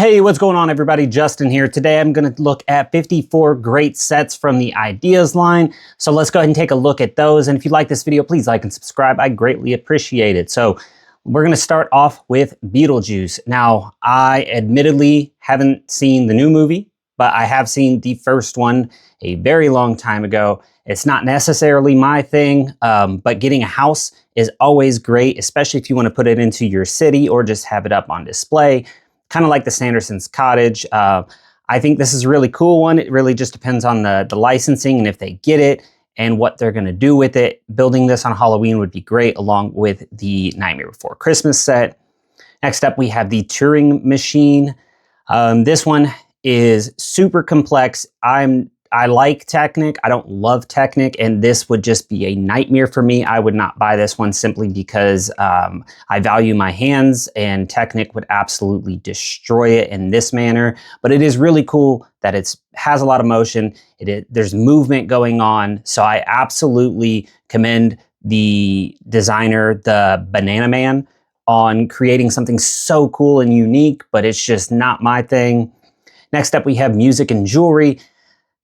Hey, what's going on everybody? Justin here. Today I'm going to look at 54 great sets from the Ideas line. So let's go ahead and take a look at those. And if you like this video, please like and subscribe. I greatly appreciate it. So we're going to start off with Beetlejuice. Now, I admittedly haven't seen the new movie, but I have seen the first one a very long time ago. It's not necessarily my thing, but getting a house is always great, especially if you want to put it into your city or just have it up on display. Kind of like the Sanderson's Cottage. I think this is a really cool one. It really just depends on the licensing and if they get it and what they're going to do with it. Building this on Halloween would be great, along with the Nightmare Before Christmas set. Next up, we have the Turing Machine. This one is super complex. I like Technic. I don't love Technic, and this would just be a nightmare for me. I would not buy this one simply because I value my hands, and Technic would absolutely destroy it in this manner. But it is really cool that it has a lot of motion. There's movement going on, so I absolutely commend the designer, the Banana Man, on creating something so cool and unique, but it's just not my thing. Next up, we have Music and Jewelry.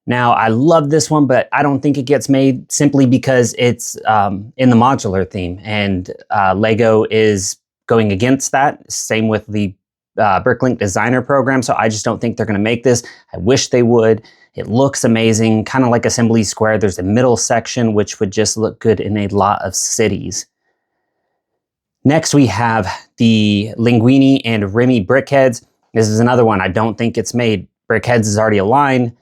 Now, I love this one, but I don't think it gets made simply because it's in the modular theme, and Lego is going against that. Same with the Bricklink Designer Program, so I just don't think they're going to make this. I wish they would. It looks amazing, kind of like Assembly Square. There's a middle section, which would just look good in a lot of cities. Next, we have the Linguini and Remy Brickheads. This is another one. I don't think it's made. Brickheads is already a line.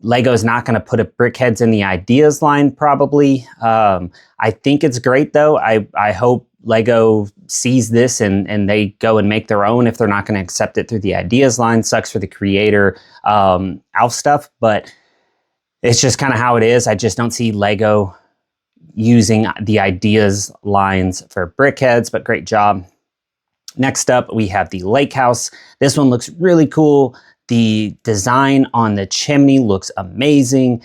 Lego's not going to put a Brickheads in the Ideas line, probably. I think it's great, though. I hope Lego sees this and they go and make their own if they're not going to accept it through the Ideas line. Sucks for the creator, Alf stuff, but it's just kind of how it is. I just don't see Lego using the Ideas lines for Brickheads, but great job. Next up, we have the Lake House. This one looks really cool. The design on the chimney looks amazing.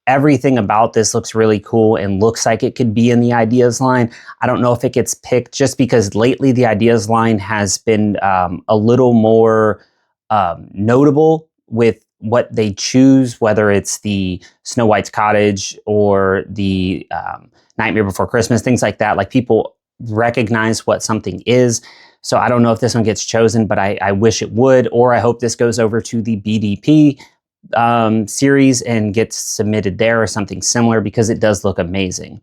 Everything about this looks really cool and looks like it could be in the Ideas line. I don't know if it gets picked just because lately the Ideas line has been a little more notable with what they choose, whether it's the Snow White's Cottage or the Nightmare Before Christmas, things like that. Like, people recognize what something is. So I don't know if this one gets chosen, but I wish it would, or I hope this goes over to the BDP series and gets submitted there or something similar, because it does look amazing.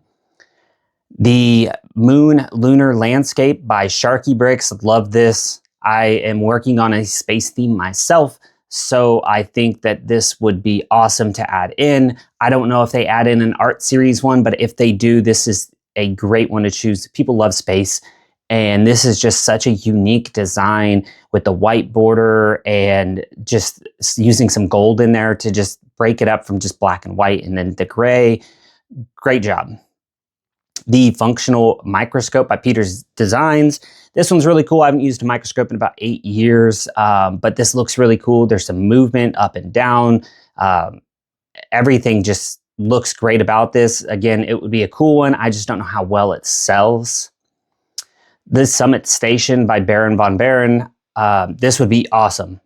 The Moon Lunar Landscape by Sharky Bricks. Love this. I am working on a space theme myself, so I think that this would be awesome to add in. I don't know if they add in an art series one, but if they do, this is a great one to choose. People love space. And this is just such a unique design with the white border and just using some gold in there to just break it up from just black and white, and then the gray. Great job. The Functional Microscope by Peters Designs. This one's really cool. I haven't used a microscope in about 8 years, but this looks really cool. There's some movement up and down. Everything just looks great about this. Again, it would be a cool one. I just don't know how well it sells. The Summit Station by Baron von Baron. This would be awesome.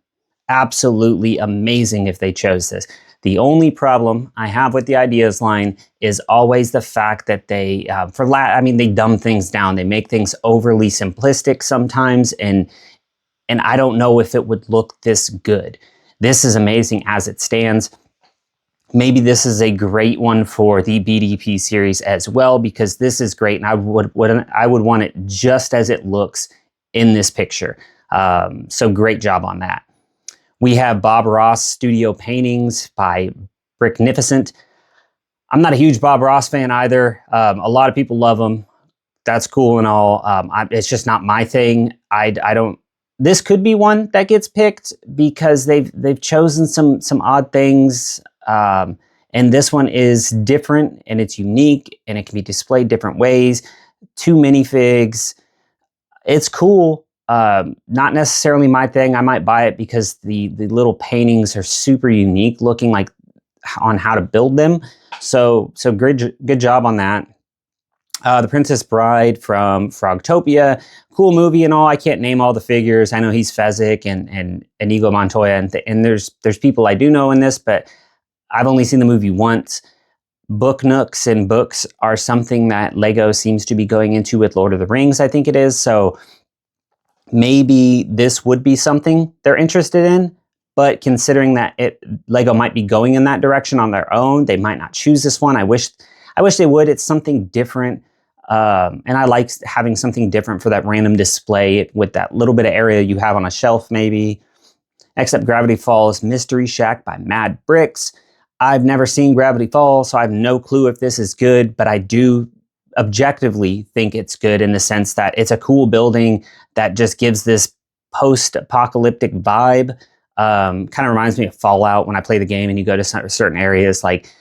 Absolutely amazing if they chose this. The only problem I have with the Ideas line is always the fact that they, they dumb things down. They make things overly simplistic sometimes, and I don't know if it would look this good. This is amazing as it stands. Maybe this is a great one for the BDP series as well, because this is great, and I would want it just as it looks in this picture. So great job on that. We have Bob Ross Studio Paintings by Bricknificent. I'm not a huge Bob Ross fan either. A lot of people love him. That's cool and all. It's just not my thing. I don't. This could be one that gets picked because they've chosen some odd things. And this one is different, and it's unique, and it can be displayed different ways. 2 minifigs. It's cool. Not necessarily my thing. I might buy it because the little paintings are super unique looking, like on how to build them. So good job on that. The Princess Bride from Frogtopia, cool movie and all. I can't name all the figures. I know he's Fezzik and Inigo Montoya, and there's people I do know in this, but I've only seen the movie once. Book nooks and books are something that Lego seems to be going into with Lord of the Rings, I think it is. So maybe this would be something they're interested in, but considering that Lego might be going in that direction on their own, they might not choose this one. I wish they would. It's something different. And I like having something different for that random display with that little bit of area you have on a shelf maybe. Next up, Gravity Falls Mystery Shack by Mad Bricks. I've never seen Gravity Falls, so I have no clue if this is good, but I do objectively think it's good in the sense that it's a cool building that just gives this post-apocalyptic vibe. Kind of reminds me of Fallout when I play the game and you go to certain areas. Like,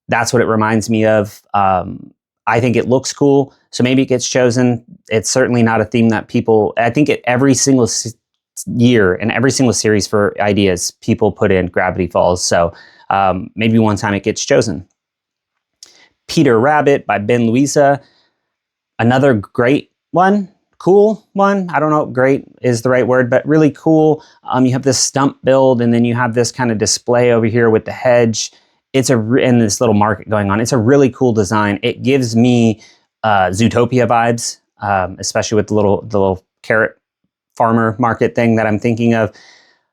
that's what it reminds me of. I think it looks cool, so maybe it gets chosen. It's certainly not a theme that people, I think every single year and every single series for ideas, people put in Gravity Falls. So maybe one time it gets chosen. Peter Rabbit by Ben Luisa. Another great one, cool one. I don't know if great is the right word, but really cool. You have this stump build and then you have this kind of display over here with the hedge. And this little market going on. It's a really cool design. It gives me Zootopia vibes, especially with the little carrot farmer market thing that I'm thinking of.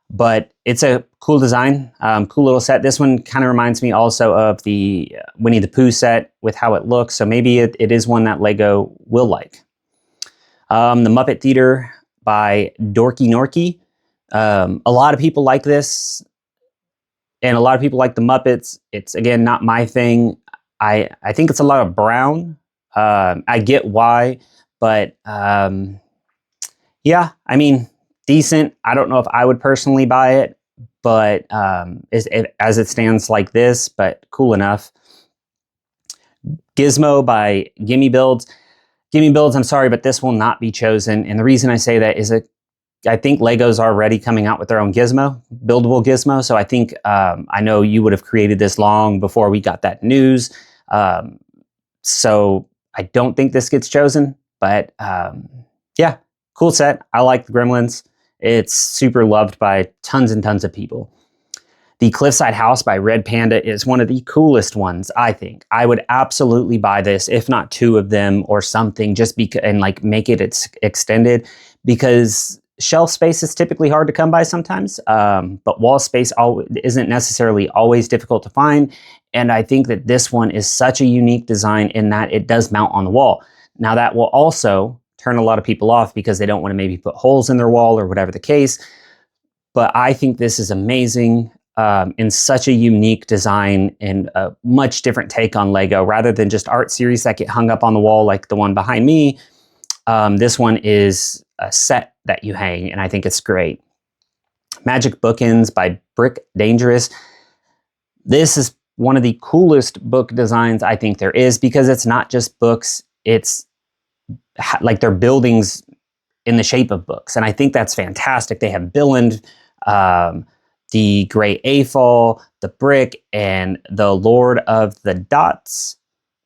But it's a cool design, cool little set. This one kind of reminds me also of the Winnie the Pooh set with how it looks. So maybe it is one that Lego will like. The Muppet Theater by Dorky Norky. A lot of people like this. And a lot of people like the Muppets. It's, again, not my thing. I think it's a lot of brown. I get why, but yeah, I mean, decent. I don't know if I would personally buy it, but as it stands like this, but cool enough. Gizmo by Gimme Builds. Gimme Builds, I'm sorry, but this will not be chosen. And the reason I say that is I think Lego's already coming out with their own Gizmo, buildable Gizmo. So I think, I know you would have created this long before we got that news. So I don't think this gets chosen, but yeah, cool set. I like the Gremlins. It's super loved by tons and tons of people. The Cliffside House by Red Panda is one of the coolest ones, I think. I would absolutely buy this, if not two of them or something, just and like make it extended, because shelf space is typically hard to come by sometimes, but wall space isn't necessarily always difficult to find. And I think that this one is such a unique design in that it does mount on the wall. Now that will also turn a lot of people off because they don't want to maybe put holes in their wall or whatever the case. But I think this is amazing in such a unique design and a much different take on Lego rather than just art series that get hung up on the wall like the one behind me. This one is a set that you hang, and I think it's great. Magic Bookends by Brick Dangerous. This is one of the coolest book designs I think there is because it's not just books, it's like they're buildings in the shape of books, and I think that's fantastic. They have Billund, the Grey Afol, the Brick, and the Lord of the Dots.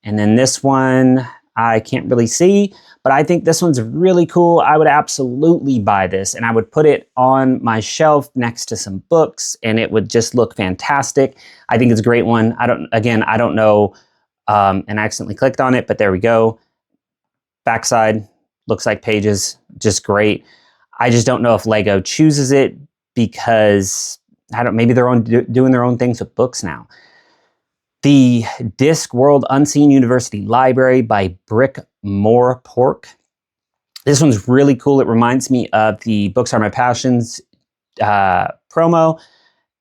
And then this one, I can't really see, but I think this one's really cool. I would absolutely buy this, and I would put it on my shelf next to some books, and it would just look fantastic. I think it's a great one. I don't know, and I accidentally clicked on it, but there we go. Backside looks like pages, just great. I just don't know if Lego chooses it because maybe they're doing their own things with books now. The Discworld Unseen University Library by Brick More Pork. This one's really cool. It reminds me of the Books Are My Passions promo.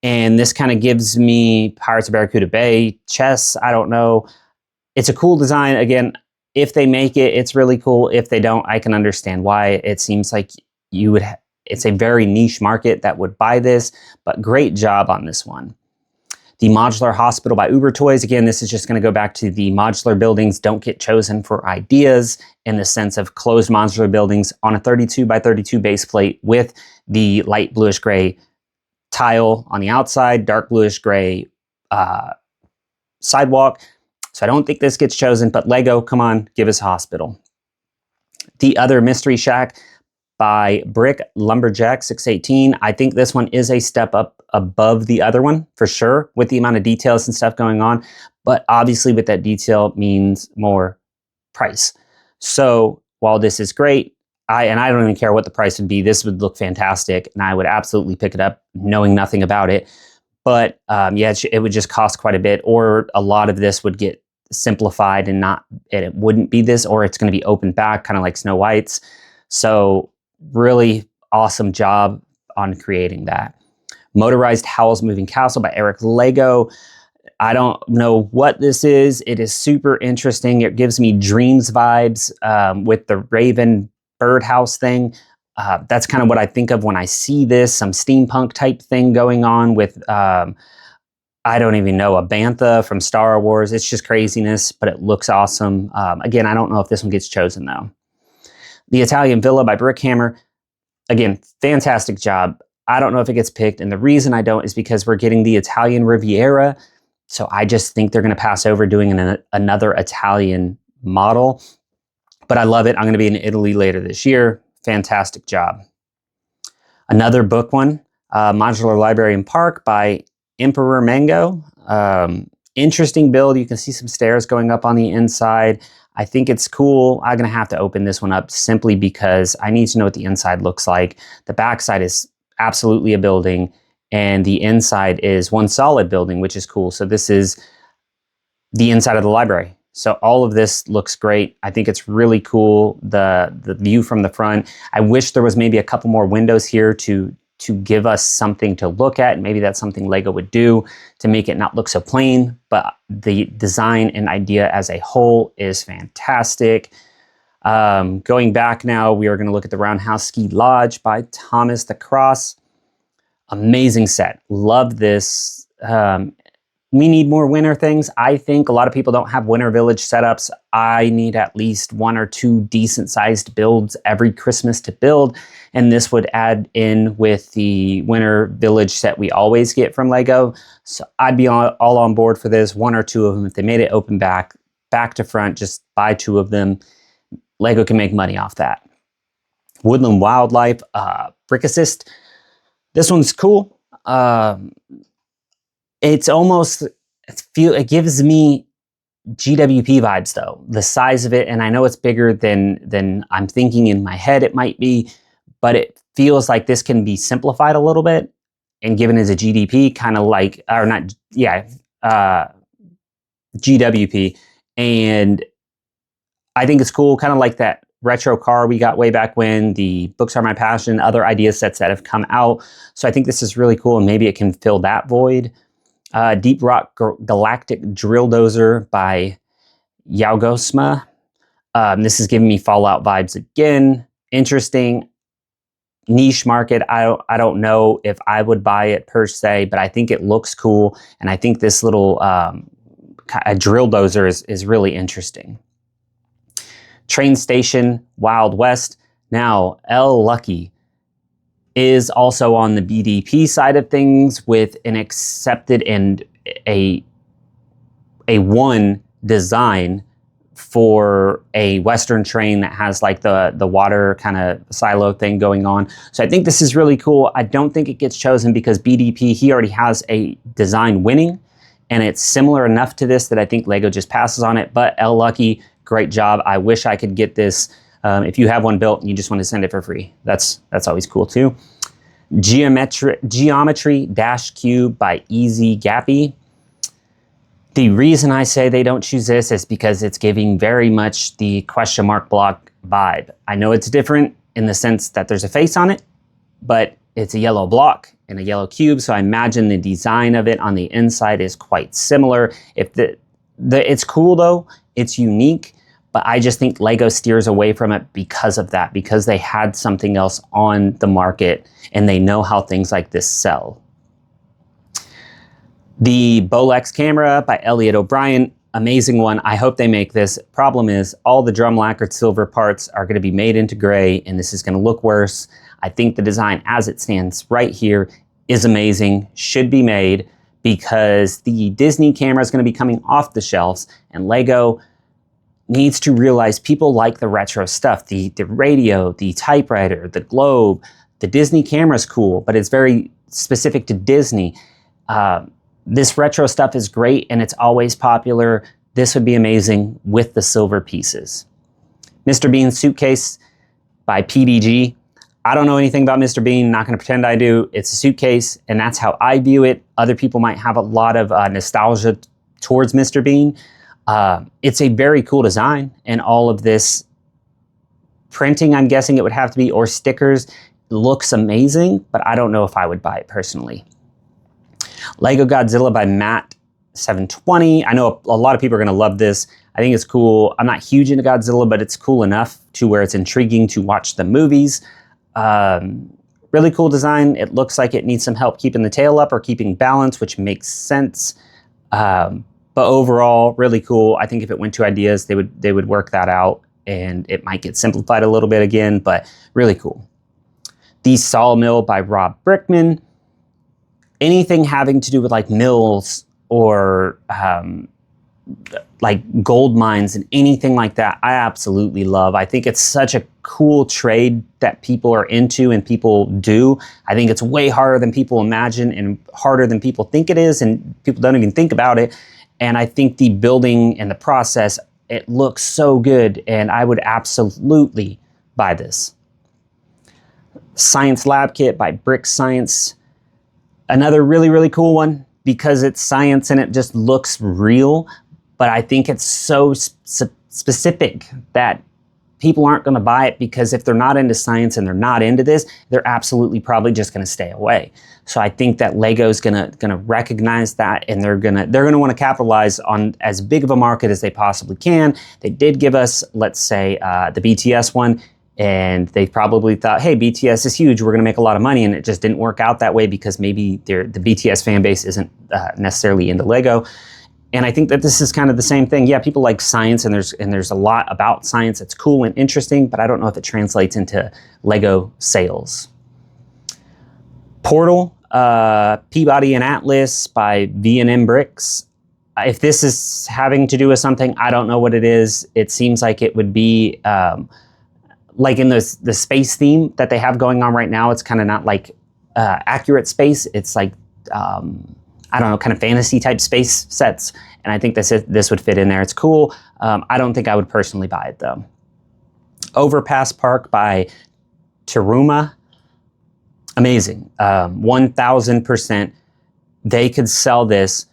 And this kind of gives me Pirates of Barracuda Bay, chess, I don't know. It's a cool design. Again, if they make it, it's really cool. If they don't, I can understand why. It seems like it's a very niche market that would buy this, but great job on this one. The Modular Hospital by Uber Toys. Again, this is just going to go back to the modular buildings don't get chosen for ideas in the sense of closed modular buildings on a 32 by 32 base plate with the light bluish gray tile on the outside, dark bluish gray sidewalk. So I don't think this gets chosen, but Lego, come on, give us Hospital. The other Mystery Shack by Brick Lumberjack 618. I think this one is a step up above the other one for sure, with the amount of details and stuff going on. But obviously with that detail means more price. So while this is great, I don't even care what the price would be. This would look fantastic, and I would absolutely pick it up knowing nothing about it. But yeah, it would just cost quite a bit, or a lot of this would get simplified and it wouldn't be this, or it's going to be open back, kind of like Snow White's. So really awesome job on creating that. Motorized Howl's Moving Castle by Eric Lego. I don't know what this is. It is super interesting. It gives me Dreams vibes with the Raven birdhouse thing. That's kind of what I think of when I see this, some steampunk type thing going on with, I don't even know, a bantha from Star Wars. It's just craziness, but it looks awesome. Again, I don't know if this one gets chosen though. The Italian Villa by Brickhammer. Again, fantastic job. I don't know if it gets picked, and the reason I don't is because we're getting the Italian Riviera, so I just think they're going to pass over doing another Italian model. But I love it. I'm going to be in Italy later this year. Fantastic job. Another book one, Modular Library and Park by Emperor Mango. Interesting build. You can see some stairs going up on the inside. I think it's cool. I'm going to have to open this one up simply because I need to know what the inside looks like. The backside is absolutely a building, and the inside is one solid building, which is cool. So this is the inside of the library. So all of this looks great. I think it's really cool, the view from the front. I wish there was maybe a couple more windows here to give us something to look at. Maybe that's something Lego would do to make it not look so plain, but the design and idea as a whole is fantastic. Going back now, we are going to look at the Roundhouse Ski Lodge by Thomas the Cross. Amazing set. Love this. We need more winter things. I think a lot of people don't have winter village setups. I need at least 1 or 2 decent sized builds every Christmas to build. And this would add in with the winter village set we always get from Lego. So I'd be all on board for this. 1 or 2 of them. If they made it open back to front, just buy 2 of them. Lego can make money off that. Woodland Wildlife, Brick Assist. This one's cool. It's almost, it gives me GWP vibes though. The size of it, and I know it's bigger than I'm thinking in my head it might be, but it feels like this can be simplified a little bit and given as a GDP, kind of like, or not, yeah, GWP. And I think it's cool, kind of like that retro car we got way back when, the Books Are My Passion, other idea sets that have come out. So I think this is really cool, and maybe it can fill that void. Deep Rock Galactic Drill Dozer by Yaugosma. This is giving me Fallout vibes again. Interesting. Niche market. I don't know if I would buy it per se, but I think it looks cool, and I think this little drill dozer is really interesting. Train Station Wild West. Now, L Lucky is also on the BDP side of things with an accepted and a one design for a Western train that has like the water kind of silo thing going on. So I think this is really cool. I don't think it gets chosen because BDP, he already has a design winning, and it's similar enough to this that I think Lego just passes on it. But L Lucky, great job. I wish I could get this. If you have one built and you just want to send it for free, that's always cool too. Geometry Dash Cube by Easy Gappy. The reason I say they don't choose this is because it's giving very much the question mark block vibe. I know it's different in the sense that there's a face on it, but it's a yellow block and a yellow cube, so I imagine the design of it on the inside is quite similar. If it's cool though, it's unique, but I just think Lego steers away from it because of that, because they had something else on the market and they know how things like this sell. The Bolex camera by Elliot O'Brien, amazing one. I hope they make this. Problem is, all the drum lacquered silver parts are going to be made into gray, and this is going to look worse. I think the design as it stands right here is amazing, should be made, because the Disney camera is going to be coming off the shelves, and LEGO needs to realize people like the retro stuff. The radio, the typewriter, the globe, the Disney camera is cool, but it's very specific to Disney. This retro stuff is great and it's always popular. This would be amazing with the silver pieces. Mr. Bean suitcase by PDG. I don't know anything about Mr. Bean, not gonna pretend I do. It's a suitcase and that's how I view it. Other people might have a lot of nostalgia towards Mr. Bean. It's a very cool design, and all of this printing, I'm guessing it would have to be, or stickers, looks amazing, but I don't know if I would buy it personally. Lego Godzilla by Matt 720. I know a lot of people are gonna love this. I think it's cool. I'm not huge into Godzilla, but it's cool enough to where it's intriguing to watch the movies. Really cool design. It looks like it needs some help keeping the tail up or keeping balance, which makes sense. But overall, really cool. I think if it went to ideas, they would work that out, and it might get simplified a little bit again, but really cool. The Sawmill by Rob Brickman. Anything having to do with like mills or like gold mines and anything like that, I absolutely love. I think it's such a cool trade that people are into and people do. I think it's way harder than people imagine and harder than people think it is, and people don't even think about it. And I think the building and the process, it looks so good, and I would absolutely buy this. Science Lab Kit by Brick Science. Another really, really cool one because it's science and it just looks real, but I think it's so specific that people aren't going to buy it, because if they're not into science and they're not into this, they're absolutely probably just going to stay away. So I think that Lego's going to recognize that, and they're going to want to capitalize on as big of a market as they possibly can. They did give us, let's say, the BTS one, and they probably thought, hey, BTS is huge, we're going to make a lot of money, and it just didn't work out that way because maybe the BTS fan base isn't necessarily into Lego. And I think that this is kind of the same thing. Yeah, people like science, and there's a lot about science that's cool and interesting, but I don't know if it translates into Lego sales. Portal, Peabody and Atlas by V&M Bricks. If this is having to do with something, I don't know what it is. It seems like it would be like in the space theme that they have going on right now. It's kind of not like accurate space. It's like I don't know, kind of fantasy type space sets. And I think this would fit in there. It's cool. I don't think I would personally buy it though. Overpass Park by Teruma. Amazing. 1000%. They could sell this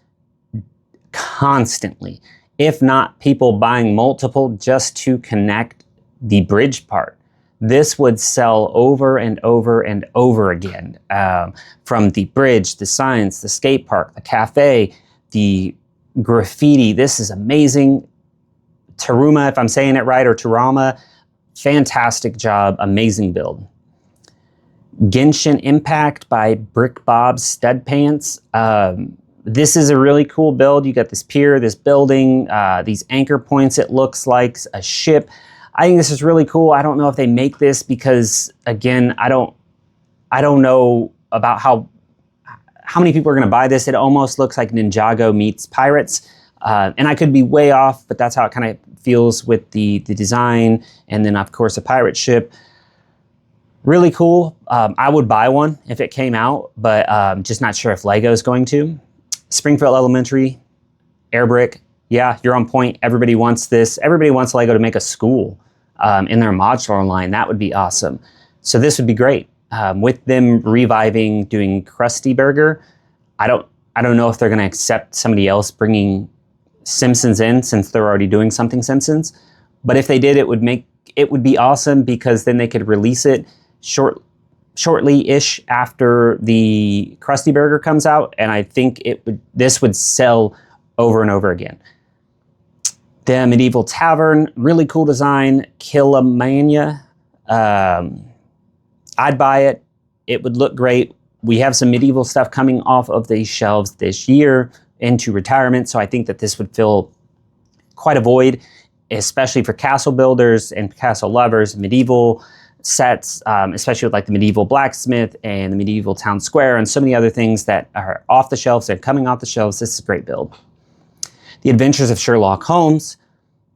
constantly. If not, people buying multiple just to connect the bridge part. This would sell over and over and over again. From the bridge, the signs, the skate park, the cafe, the graffiti. This is amazing. Teruma, if I'm saying it right, or Terama, fantastic job, amazing build. Genshin Impact by Brick Bob's Stud Pants. This is a really cool build. You got this pier, this building, these anchor points, it looks like a ship. I think this is really cool. I don't know if they make this because, again, I don't know about how many people are going to buy this. It almost looks like Ninjago meets Pirates, and I could be way off, but that's how it kind of feels with the design, and then of course a pirate ship. Really cool. I would buy one if it came out, but just not sure if Lego is going to. Springfield Elementary, Airbrick. Yeah, you're on point. Everybody wants this. Everybody wants Lego to make a school in their modular line. That would be awesome. So this would be great. With them reviving doing Krusty Burger, I don't know if they're going to accept somebody else bringing Simpsons in, since they're already doing something Simpsons. But if they did, it would be awesome, because then they could release it shortly-ish after the Krusty Burger comes out, and I think this would sell over and over again. The Medieval Tavern, really cool design. Killamania. I'd buy it. It would look great. We have some medieval stuff coming off of these shelves this year into retirement, so I think that this would fill quite a void, especially for castle builders and castle lovers. Medieval sets, especially with like the medieval blacksmith and the medieval town square and so many other things that are off the shelves. They're coming off the shelves. This is a great build. The Adventures of Sherlock Holmes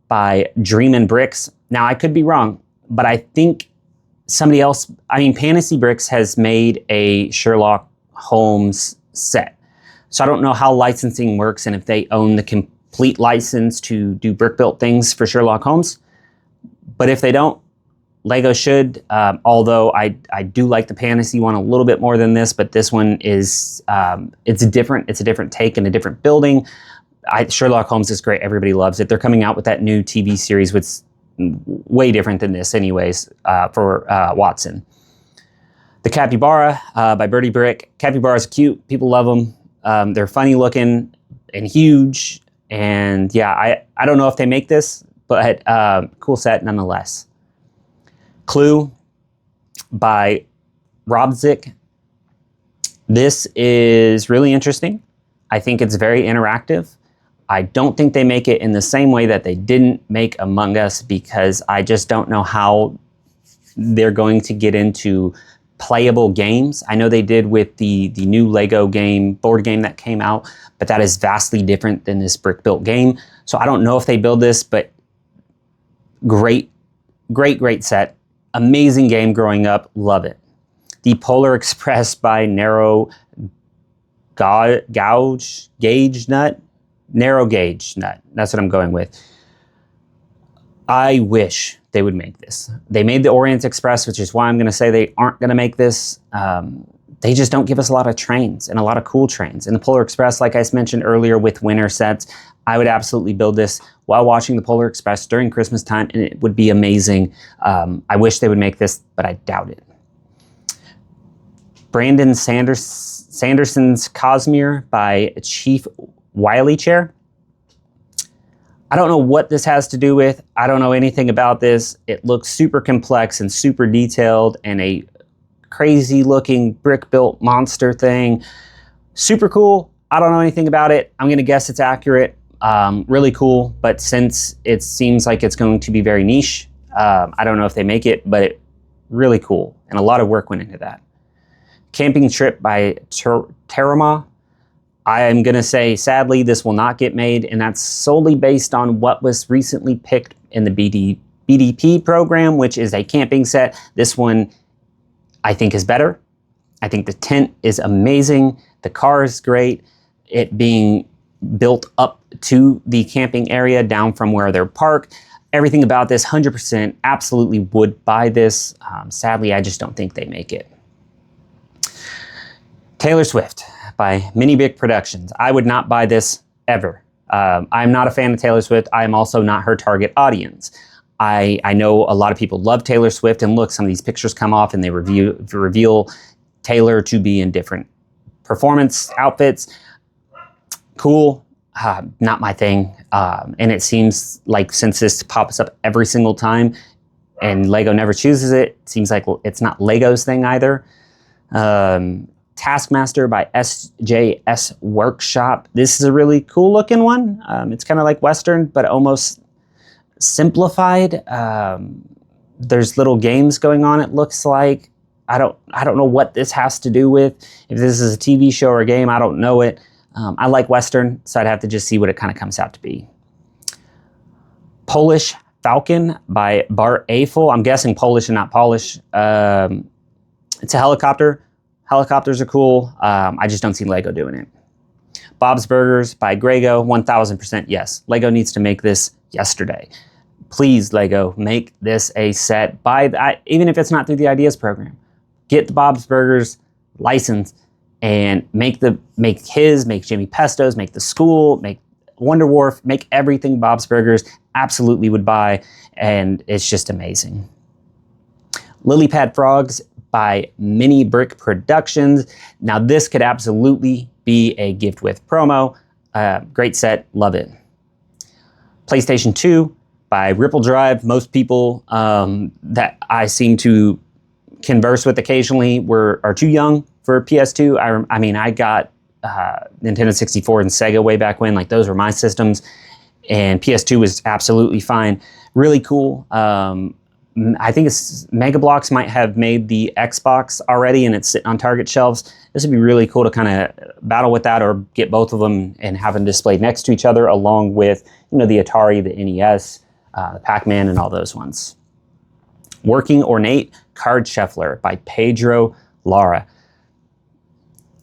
by Dreamin' Bricks. Now, I could be wrong, but I think somebody else, I mean, Fantasy Bricks has made a Sherlock Holmes set. So I don't know how licensing works and if they own the complete license to do brick-built things for Sherlock Holmes. But if they don't, LEGO should, although I do like the Fantasy one a little bit more than this, but this one is, it's a different take and a different building. Sherlock Holmes is great. Everybody loves it. They're coming out with that new TV series, which is way different than this anyways, for Watson. The Capybara by Birdie Brick. Capybaras are cute. People love them. They're funny looking and huge. And yeah, I don't know if they make this, but cool set nonetheless. Clue by Robzik. This is really interesting. I think it's very interactive. I don't think they make it in the same way that they didn't make Among Us, because I just don't know how they're going to get into playable games. I know they did with the new Lego game, board game that came out, but that is vastly different than this brick-built game. So I don't know if they build this, but great set. Amazing game growing up. Love it. The Polar Express by Narrow Gauge Nut. Narrow Gauge Nut. That's what I'm going with. I wish they would make this. They made the Orient Express, which is why I'm going to say they aren't going to make this. They just don't give us a lot of trains and a lot of cool trains. And the Polar Express, like I mentioned earlier with winter sets, I would absolutely build this while watching the Polar Express during Christmas time, and it would be amazing. I wish they would make this, but I doubt it. Brandon Sanderson's Cosmere by Chief Wiley Chair. I don't know what this has to do with. I don't know anything about this. It looks super complex and super detailed and a crazy looking brick-built monster thing. Super cool. I don't know anything about it. I'm going to guess it's accurate. Really cool, but since it seems like it's going to be very niche, I don't know if they make it, but really cool. And a lot of work went into that. Camping Trip by Terama. I am going to say, sadly, this will not get made, and that's solely based on what was recently picked in the BDP program, which is a camping set. This one, I think, is better. I think the tent is amazing. The car is great. It being built up to the camping area down from where they're parked. Everything about this, 100%, absolutely would buy this. Sadly, I just don't think they make it. Taylor Swift by Mini Big Productions. I would not buy this ever. I'm not a fan of Taylor Swift. I am also not her target audience. I know a lot of people love Taylor Swift, and look, some of these pictures come off and they reveal Taylor to be in different performance outfits. Cool, not my thing. And it seems like since this pops up every single time and LEGO never chooses it, it seems like it's not LEGO's thing either. Taskmaster by SJS Workshop. This is a really cool looking one. It's kind of like Western, but almost simplified. There's little games going on, it looks like. I don't know what this has to do with. If this is a TV show or a game, I don't know it. I like Western, so I'd have to just see what it kind of comes out to be. Polish Falcon by Bart Eiffel. I'm guessing Polish and not Polish. It's a helicopter. Helicopters are cool. I just don't see LEGO doing it. Bob's Burgers by Grego. 1000% yes. LEGO needs to make this yesterday. Please, LEGO, make this a set. Even if it's not through the Ideas program. Get the Bob's Burgers license and make Jimmy Pesto's, make the school, make Wonder Wharf, make everything Bob's Burgers. Absolutely would buy, and it's just amazing. Lily Pad Frogs by Mini Brick Productions. Now this could absolutely be a gift with promo. Great set, love it. PlayStation 2 by Ripple Drive. Most people that I seem to converse with occasionally are too young for PS2. I mean, I got Nintendo 64 and Sega way back when. Like, those were my systems. And PS2 was absolutely fine. Really cool. I think Mega Bloks might have made the Xbox already and it's sitting on Target shelves. This would be really cool to kind of battle with that or get both of them and have them displayed next to each other along with, you know, the Atari, the NES, the Pac-Man and all those ones. Working Ornate Card Shuffler by Pedro Lara.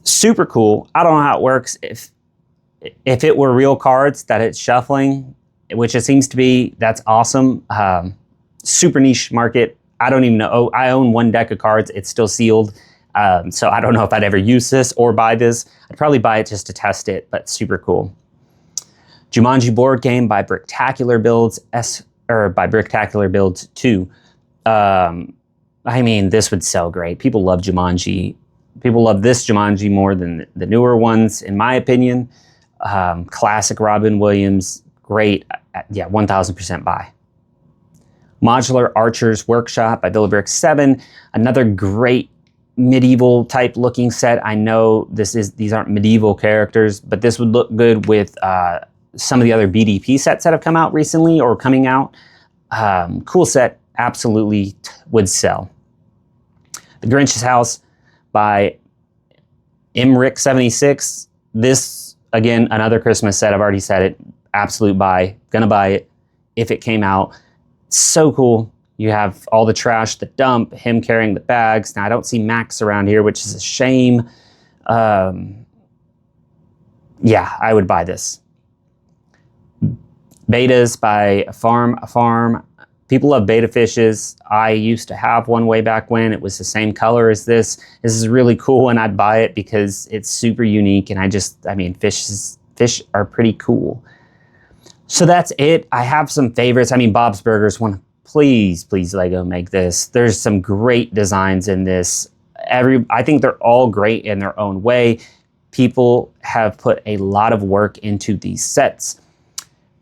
Super cool. I don't know how it works. If it were real cards that it's shuffling, which it seems to be, that's awesome. Super niche market. I don't even know. I own one deck of cards. It's still sealed. So I don't know if I'd ever use this or buy this. I'd probably buy it just to test it, but super cool. Jumanji board game by Bricktacular Builds by Bricktacular Builds 2. I mean, this would sell great. People love Jumanji. People love this Jumanji more than the newer ones, in my opinion. Classic Robin Williams, great. Yeah, 1000% buy. Modular Archer's Workshop by Villa Brick 7, another great medieval type looking set. I know these aren't medieval characters, but this would look good with some of the other BDP sets that have come out recently or coming out. Cool set, absolutely would sell. The Grinch's House by Imric76. This, again, another Christmas set. I've already said it. Absolute buy. Gonna buy it if it came out. So cool. You have all the trash, the dump, him carrying the bags. Now, I don't see Max around here, which is a shame. Yeah, I would buy this. Betas by Farm. People love beta fishes. I used to have one way back when. It was the same color as this. This is really cool, and I'd buy it because it's super unique, and I mean, fish are pretty cool. So that's it. I have some favorites. I mean, Bob's Burgers one. Please, Lego, make this. There's some great designs in this. I think they're all great in their own way. People have put a lot of work into these sets.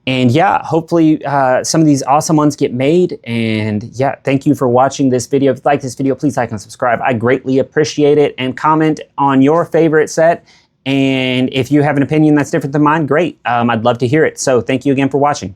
And yeah, hopefully some of these awesome ones get made. And yeah, thank you for watching this video. If you like this video, please like and subscribe. I greatly appreciate it. And comment on your favorite set. And if you have an opinion that's different than mine, great. I'd love to hear it. So thank you again for watching.